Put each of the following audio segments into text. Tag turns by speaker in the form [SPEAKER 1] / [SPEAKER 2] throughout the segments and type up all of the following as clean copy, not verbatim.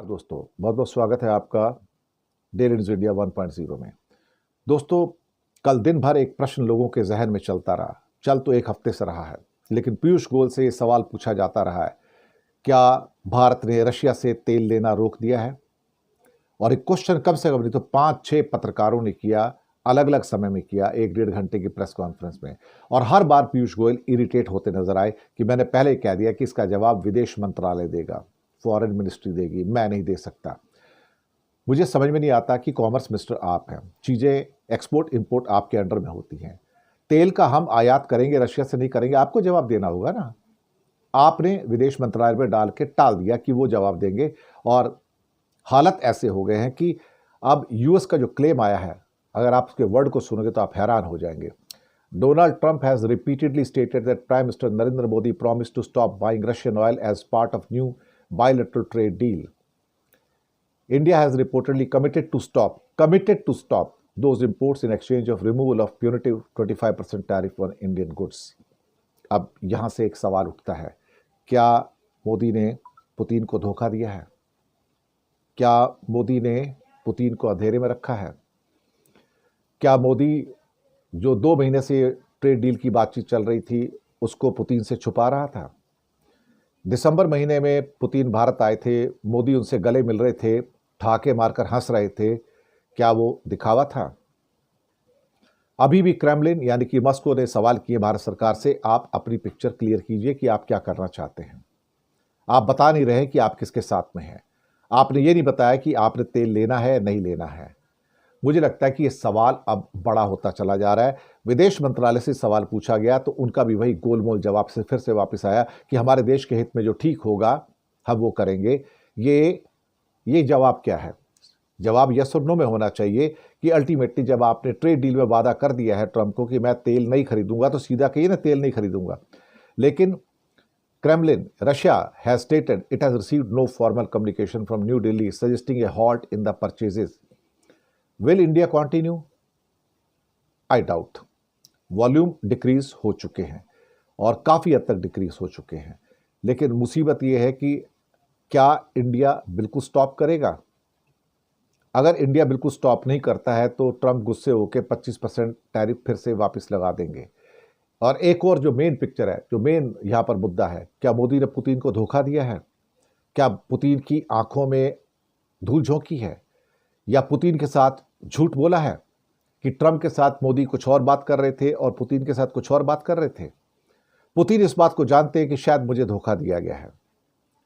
[SPEAKER 1] दोस्तों, बहुत बहुत स्वागत है आपका डेली न्यूज़ इंडिया 1.0 में। दोस्तों, कल दिन भर एक प्रश्न लोगों के जहन में चलता रहा, चल तो एक हफ्ते से रहा है, लेकिन पीयूष गोयल से ये सवाल पूछा जाता रहा है, क्या भारत ने रशिया से तेल लेना रोक दिया है? और एक क्वेश्चन कम से कम नहीं तो 5-6 पत्रकारों ने किया, अलग अलग समय में किया, 1-1.5 घंटे की प्रेस कॉन्फ्रेंस में। और हर बार पीयूष गोयल इरिटेट होते नजर आए कि मैंने पहले ही कह दिया कि इसका जवाब विदेश मंत्रालय देगा, फॉरेन मिनिस्ट्री देगी, मैं नहीं दे सकता। मुझे समझ में नहीं आता कि कॉमर्स मिनिस्टर आप हैं, चीज़ें एक्सपोर्ट इंपोर्ट आपके अंडर में होती हैं। तेल का हम आयात करेंगे, रशिया से नहीं करेंगे, आपको जवाब देना होगा ना। आपने विदेश मंत्रालय में डाल के टाल दिया कि वो जवाब देंगे, और हालत ऐसे हो गए हैं कि अब यूएस का जो क्लेम आया है, अगर आप उसके वर्ड को सुनोगे तो आप हैरान हो जाएंगे। Donald Trump has repeatedly stated that Prime Minister Narendra Modi promised to stop buying Russian oil as part of new bilateral trade deal. India has reportedly committed to stop those imports in exchange of removal of punitive 25% tariff on Indian goods. अब यहाँ से एक सवाल उठता है, क्या मोदी ने Putin को धोखा दिया है? क्या मोदी ने पुतिन को अंधेरे में रखा है? क्या मोदी जो 2 महीने से ट्रेड डील की बातचीत चल रही थी उसको पुतिन से छुपा रहा था? दिसंबर महीने में पुतिन भारत आए थे, मोदी उनसे गले मिल रहे थे, ठहाके मारकर हंस रहे थे, क्या वो दिखावा था? अभी भी क्रेमलिन यानी कि मॉस्को ने सवाल किए भारत सरकार से, आप अपनी पिक्चर क्लियर कीजिए कि आप क्या करना चाहते हैं। आप बता नहीं रहे कि आप किसके साथ में हैं। आपने ये नहीं बताया कि आपने तेल लेना है नहीं लेना है। मुझे लगता है कि ये सवाल अब बड़ा होता चला जा रहा है। विदेश मंत्रालय से सवाल पूछा गया तो उनका भी वही गोलमोल जवाब से फिर से वापस आया कि हमारे देश के हित में जो ठीक होगा हम वो करेंगे। ये जवाब क्या है? जवाब यस और नो में होना चाहिए कि अल्टीमेटली जब आपने ट्रेड डील में वादा कर दिया है ट्रंप को कि मैं तेल नहीं खरीदूंगा, तो सीधा कहिए ना तेल नहीं खरीदूंगा। लेकिन Kremlin, Russia has stated it has received no formal communication from New Delhi suggesting a halt in the purchases. Will India continue? I doubt. Volume decrease हो चुके हैं और काफ़ी हद तक डिक्रीज हो चुके हैं, लेकिन मुसीबत यह है कि क्या इंडिया बिल्कुल स्टॉप करेगा? अगर इंडिया बिल्कुल स्टॉप नहीं करता है तो ट्रंप गुस्से होकर 25% टैरिफ फिर से वापस लगा देंगे। और एक और जो मेन पिक्चर है, जो मेन यहाँ पर मुद्दा है, क्या मोदी ने पुतिन को धोखा दिया है? क्या पुतिन की आंखों में धूल झोंकी है, या पुतिन के साथ झूठ बोला है कि ट्रंप के साथ मोदी कुछ और बात कर रहे थे और पुतिन के साथ कुछ और बात कर रहे थे? पुतिन इस बात को जानते हैं कि शायद मुझे धोखा दिया गया है।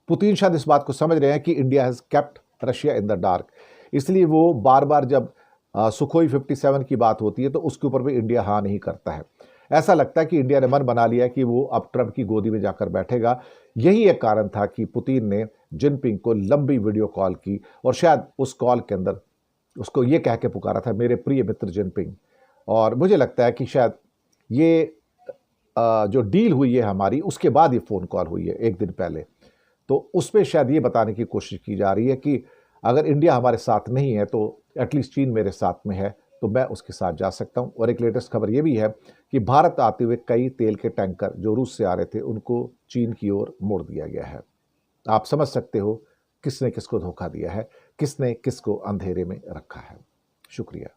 [SPEAKER 1] पुतिन शायद इस बात को समझ रहे हैं कि India has kept Russia in the dark, इसलिए वो बार बार जब सुखोई 57 की बात होती है तो उसके ऊपर भी इंडिया हाँ नहीं करता है। ऐसा लगता है कि इंडिया ने मन बना लिया कि वो अब ट्रंप की गोदी में जाकर बैठेगा। यही एक कारण था कि पुतिन ने जिनपिंग को लंबी वीडियो कॉल की और शायद उस कॉल के अंदर उसको ये कह के पुकारा था, मेरे प्रिय मित्र जिनपिंग। और मुझे लगता है कि शायद ये जो डील हुई है हमारी, उसके बाद ये फ़ोन कॉल हुई है एक दिन पहले, तो उसमें शायद ये बताने की कोशिश की जा रही है कि अगर इंडिया हमारे साथ नहीं है तो एटलीस्ट चीन मेरे साथ में है, तो मैं उसके साथ जा सकता हूं। और एक लेटेस्ट खबर ये भी है कि भारत आते हुए कई तेल के टैंकर जो रूस से आ रहे थे उनको चीन की ओर मोड़ दिया गया है। आप समझ सकते हो किसने किसको धोखा दिया है, किसने किसको अंधेरे में रखा है। शुक्रिया।